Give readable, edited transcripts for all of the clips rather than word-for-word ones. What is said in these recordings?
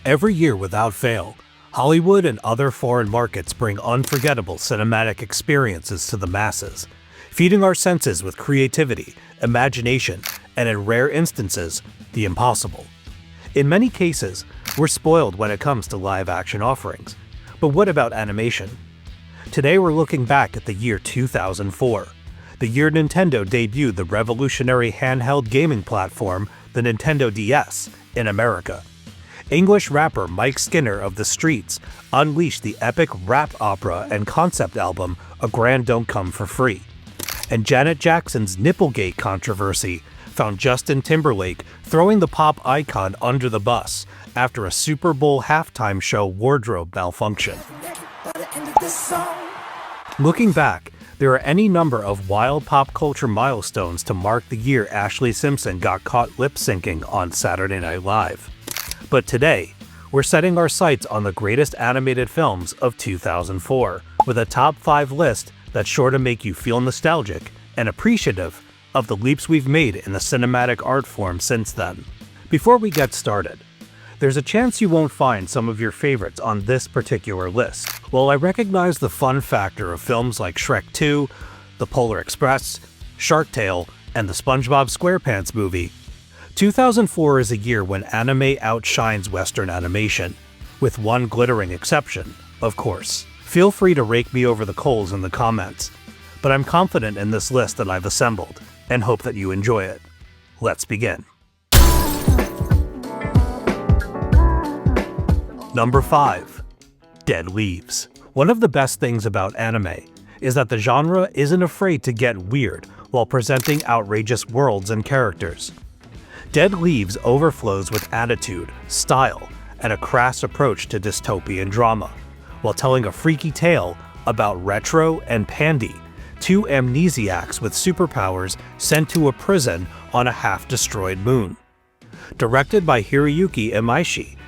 Every year without fail, Hollywood and other foreign markets bring unforgettable cinematic experiences to the masses, feeding our senses with creativity, imagination, and in rare instances, the impossible. In many cases, we're spoiled when it comes to live-action offerings. But what about animation? Today we're looking back at the year 2004, the year Nintendo debuted the revolutionary handheld gaming platform, the Nintendo DS, in America. English rapper Mike Skinner of The Streets unleashed the epic rap opera and concept album A Grand Don't Come for Free. And Janet Jackson's Nipplegate controversy found Justin Timberlake throwing the pop icon under the bus after a Super Bowl halftime show wardrobe malfunction. Looking back, there are any number of wild pop culture milestones to mark the year Ashlee Simpson got caught lip-syncing on Saturday Night Live. But today, we're setting our sights on the greatest animated films of 2004, with a top 5 list that's sure to make you feel nostalgic and appreciative of the leaps we've made in the cinematic art form since then. Before we get started, there's a chance you won't find some of your favorites on this particular list. While I recognize the fun factor of films like Shrek 2, The Polar Express, Shark Tale, and the SpongeBob SquarePants movie, 2004 is a year when anime outshines Western animation, with one glittering exception, of course. Feel free to rake me over the coals in the comments, but I'm confident in this list that I've assembled, and hope that you enjoy it. Let's begin. Number 5. Dead Leaves. One of the best things about anime is that the genre isn't afraid to get weird while presenting outrageous worlds and characters. Dead Leaves overflows with attitude, style, and a crass approach to dystopian drama, while telling a freaky tale about Retro and Pandy, two amnesiacs with superpowers sent to a prison on a half-destroyed moon. Directed by Hiroyuki Imaishi,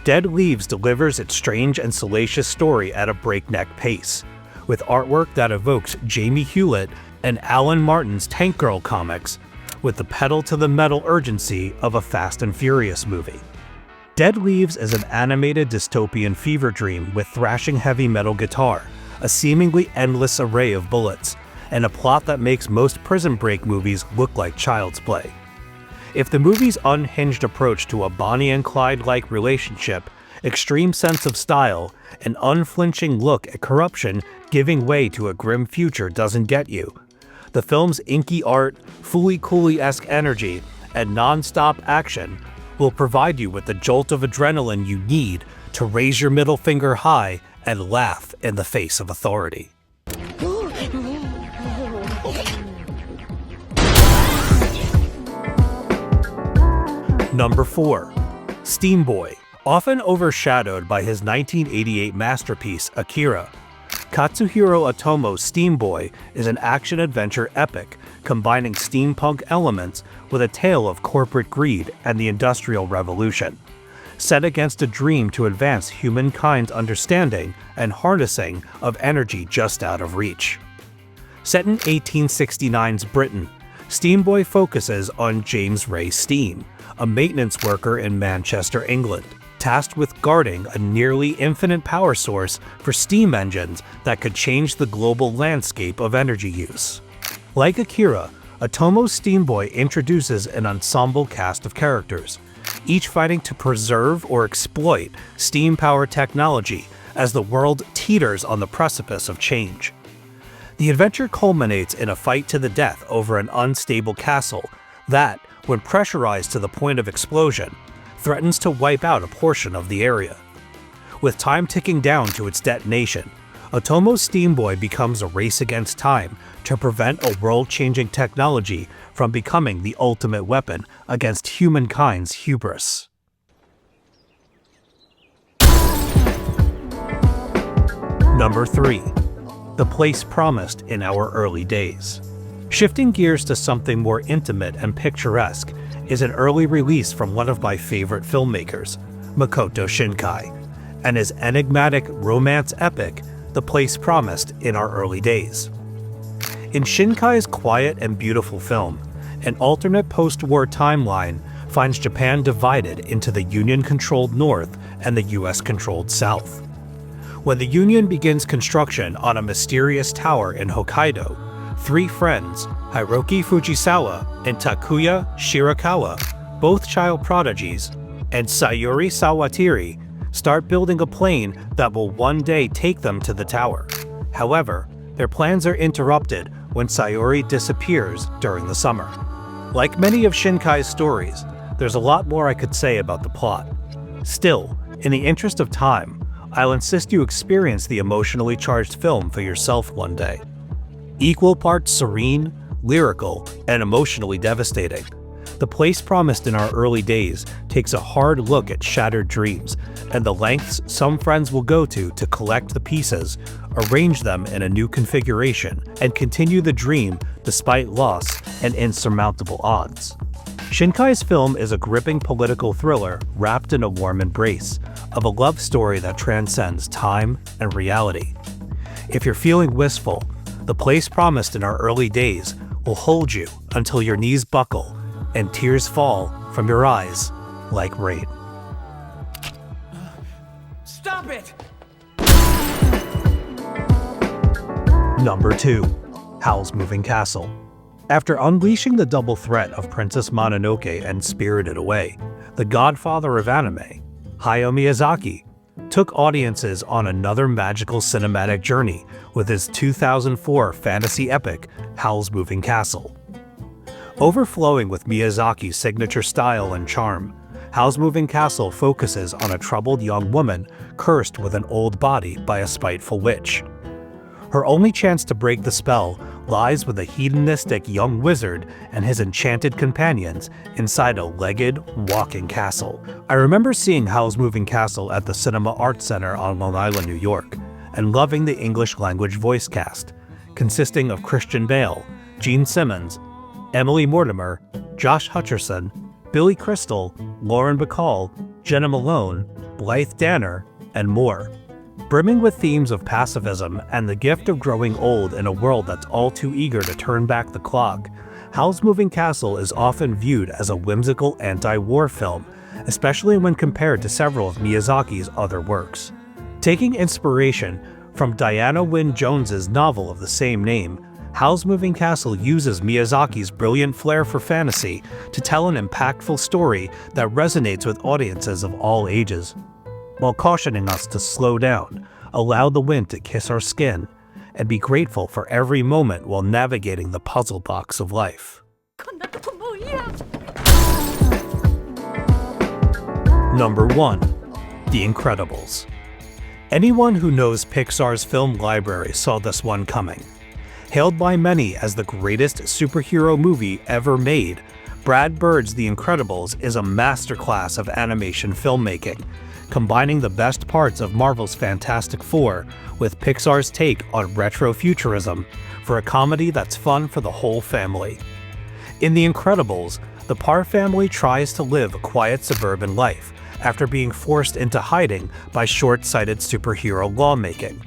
Dead Leaves delivers its strange and salacious story at a breakneck pace, with artwork that evokes Jamie Hewlett and Alan Martin's Tank Girl comics, with the pedal-to-the-metal urgency of a Fast and Furious movie. Dead Leaves is an animated dystopian fever dream with thrashing heavy metal guitar, a seemingly endless array of bullets, and a plot that makes most Prison Break movies look like child's play. If the movie's unhinged approach to a Bonnie and Clyde-like relationship, extreme sense of style, and unflinching look at corruption giving way to a grim future doesn't get you, the film's inky art, Fooly Cooley-esque energy, and non-stop action will provide you with the jolt of adrenaline you need to raise your middle finger high and laugh in the face of authority. Number 4. Steamboy. Often overshadowed by his 1988 masterpiece, Akira, Katsuhiro Otomo's Steamboy is an action-adventure epic combining steampunk elements with a tale of corporate greed and the Industrial Revolution, set against a dream to advance humankind's understanding and harnessing of energy just out of reach. Set in 1869's Britain, Steamboy focuses on James Ray Steam, a maintenance worker in Manchester, England, tasked with guarding a nearly infinite power source for steam engines that could change the global landscape of energy use. Like Akira, Otomo's Steamboy introduces an ensemble cast of characters, each fighting to preserve or exploit steam-powered technology as the world teeters on the precipice of change. The adventure culminates in a fight to the death over an unstable castle that, when pressurized to the point of explosion, threatens to wipe out a portion of the area. With time ticking down to its detonation, Otomo's Steamboy becomes a race against time to prevent a world-changing technology from becoming the ultimate weapon against humankind's hubris. Number 3. The Place Promised in Our Early Days. Shifting gears to something more intimate and picturesque is an early release from one of my favorite filmmakers, Makoto Shinkai, and his enigmatic romance epic, The Place Promised in Our Early Days. In Shinkai's quiet and beautiful film, an alternate post-war timeline finds Japan divided into the Union-controlled North and the US-controlled South. When the Union begins construction on a mysterious tower in Hokkaido, three friends, Hiroki Fujisawa and Takuya Shirakawa, both child prodigies, and Sayuri Sawatiri, start building a plane that will one day take them to the tower. However, their plans are interrupted when Sayuri disappears during the summer. Like many of Shinkai's stories, there's a lot more I could say about the plot. Still, in the interest of time, I'll insist you experience the emotionally charged film for yourself one day. Equal parts serene, lyrical, and emotionally devastating, The Place Promised in Our Early Days takes a hard look at shattered dreams and the lengths some friends will go to collect the pieces, arrange them in a new configuration, and continue the dream despite loss and insurmountable odds. Shinkai's film is a gripping political thriller wrapped in a warm embrace of a love story that transcends time and reality. If you're feeling wistful, The Place Promised in Our Early Days will hold you until your knees buckle and tears fall from your eyes like rain. Stop it! Number 2. Howl's Moving Castle. After unleashing the double threat of Princess Mononoke and Spirited Away, the godfather of anime, Hayao Miyazaki, took audiences on another magical cinematic journey with his 2004 fantasy epic, Howl's Moving Castle. Overflowing with Miyazaki's signature style and charm, Howl's Moving Castle focuses on a troubled young woman cursed with an old body by a spiteful witch. Her only chance to break the spell lies with a hedonistic young wizard and his enchanted companions inside a legged, walking castle. I remember seeing Howl's Moving Castle at the Cinema Arts Center on Long Island, New York, and loving the English language voice cast, consisting of Christian Bale, Gene Simmons, Emily Mortimer, Josh Hutcherson, Billy Crystal, Lauren Bacall, Jenna Malone, Blythe Danner, and more. Brimming with themes of pacifism and the gift of growing old in a world that's all too eager to turn back the clock, Howl's Moving Castle is often viewed as a whimsical anti-war film, especially when compared to several of Miyazaki's other works. Taking inspiration from Diana Wynne Jones's novel of the same name, Howl's Moving Castle uses Miyazaki's brilliant flair for fantasy to tell an impactful story that resonates with audiences of all ages, while cautioning us to slow down, allow the wind to kiss our skin, and be grateful for every moment while navigating the puzzle box of life. Number 1. The Incredibles. Anyone who knows Pixar's film library saw this one coming. Hailed by many as the greatest superhero movie ever made, Brad Bird's The Incredibles is a masterclass of animation filmmaking, combining the best parts of Marvel's Fantastic Four with Pixar's take on retrofuturism for a comedy that's fun for the whole family. In The Incredibles, the Parr family tries to live a quiet suburban life after being forced into hiding by short-sighted superhero lawmaking.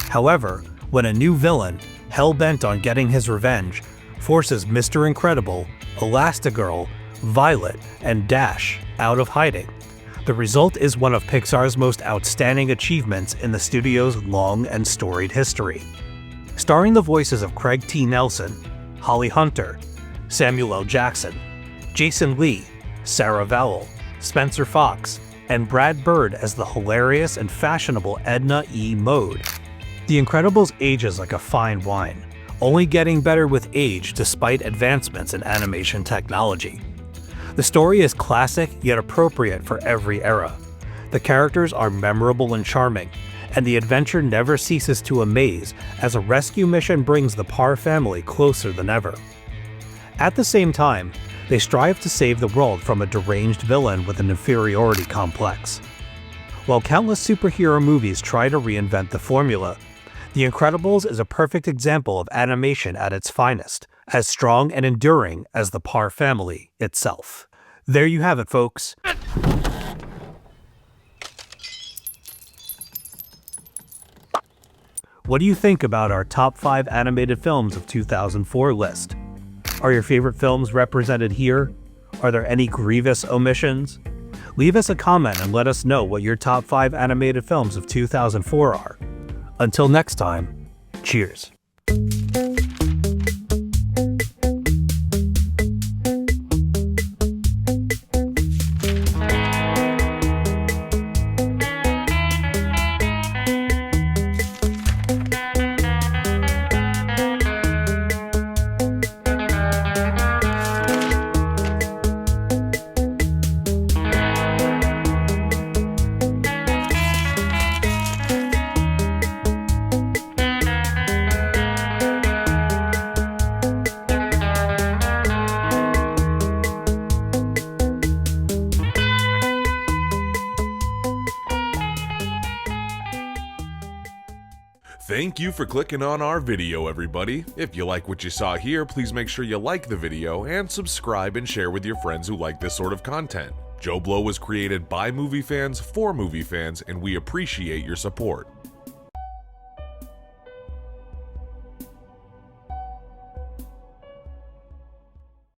However, when a new villain, hell-bent on getting his revenge, forces Mr. Incredible, Elastigirl, Violet, and Dash out of hiding, the result is one of Pixar's most outstanding achievements in the studio's long and storied history. Starring the voices of Craig T. Nelson, Holly Hunter, Samuel L. Jackson, Jason Lee, Sarah Vowell, Spencer Fox, and Brad Bird as the hilarious and fashionable Edna E. Mode, The Incredibles ages like a fine wine, only getting better with age despite advancements in animation technology. The story is classic yet appropriate for every era. The characters are memorable and charming, and the adventure never ceases to amaze as a rescue mission brings the Parr family closer than ever. At the same time, they strive to save the world from a deranged villain with an inferiority complex. While countless superhero movies try to reinvent the formula, The Incredibles is a perfect example of animation at its finest, as strong and enduring as the Parr family itself. There you have it, folks. What do you think about our top 5 animated films of 2004 list? Are your favorite films represented here? Are there any grievous omissions? Leave us a comment and let us know what your top 5 animated films of 2004 are. Until next time, cheers. Thank you for clicking on our video, everybody. If you like what you saw here, please make sure you like the video and subscribe and share with your friends who like this sort of content. JoBlo was created by movie fans for movie fans, and we appreciate your support.